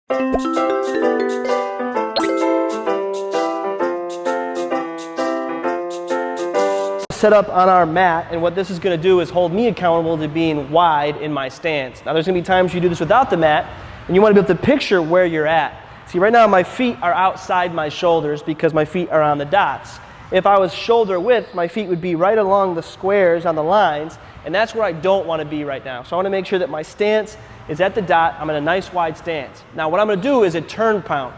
Set up on our mat, and what this is going to do is hold me accountable to being wide in my stance. Now there's going to be times you do this without the mat, and you want to be able to picture where you're at. See, right now my feet are outside my shoulders because my feet are on the dots. If I was shoulder width, my feet would be right along the squares on the lines, and that's where I don't want to be right now. So I want to make sure that my stance is at the dot. I'm in a nice wide stance. Now what I'm going to do is a turn pound.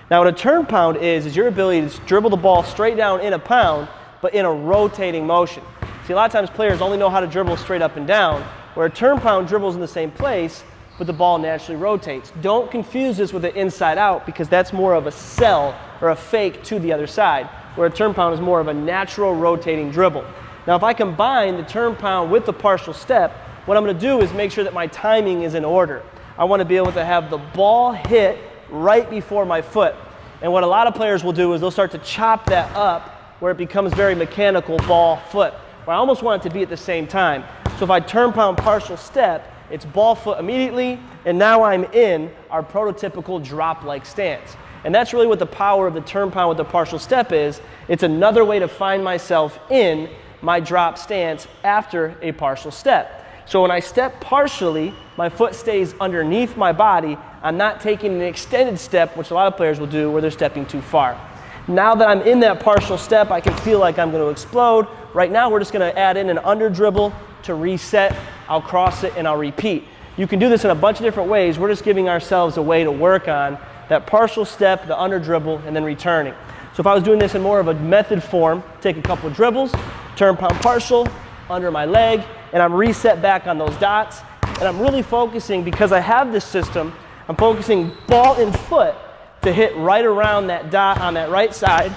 Now what a turn pound is your ability to dribble the ball straight down in a pound, but in a rotating motion. See, a lot of times players only know how to dribble straight up and down, where a turn pound dribbles in the same place, but the ball naturally rotates. Don't confuse this with an inside out, because that's more of a sell or a fake to the other side, where a turn pound is more of a natural rotating dribble. Now if I combine the turn pound with the partial step, what I'm going to do is make sure that my timing is in order. I want to be able to have the ball hit right before my foot. And what a lot of players will do is they'll start to chop that up, where it becomes very mechanical ball foot, where I almost want it to be at the same time. So if I turn pound partial step, it's ball foot immediately, and now I'm in our prototypical drop-like stance. And that's really what the power of the turn pound with the partial step is. It's another way to find myself in my drop stance after a partial step. So when I step partially, my foot stays underneath my body. I'm not taking an extended step, which a lot of players will do where they're stepping too far. Now that I'm in that partial step, I can feel like I'm going to explode. Right now, we're just going to add in an under dribble to reset. I'll cross it and I'll repeat. You can do this in a bunch of different ways. We're just giving ourselves a way to work on that partial step, the under dribble, and then returning. So if I was doing this in more of a method form, take a couple of dribbles, turn pound partial, under my leg, and I'm reset back on those dots. And I'm really focusing, because I have this system, I'm focusing ball and foot to hit right around that dot on that right side,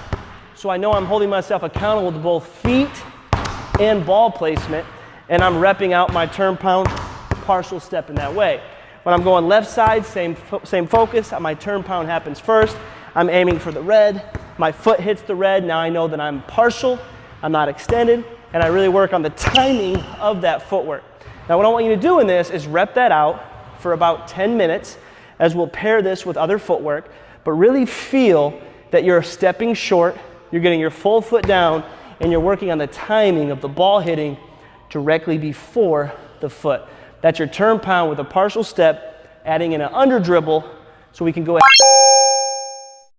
so I know I'm holding myself accountable to both feet and ball placement, and I'm repping out my turn pound partial step in that way. When I'm going left side, same focus. My turn pound happens first. I'm aiming for the red. My foot hits the red. Now I know that I'm partial, I'm not extended, and I really work on the timing of that footwork. Now what I want you to do in this is rep that out for about 10 minutes, as we'll pair this with other footwork. But really feel that you're stepping short, you're getting your full foot down, and you're working on the timing of the ball hitting directly before the foot. That's your turn pound with a partial step, adding in an under dribble, so we can go ahead.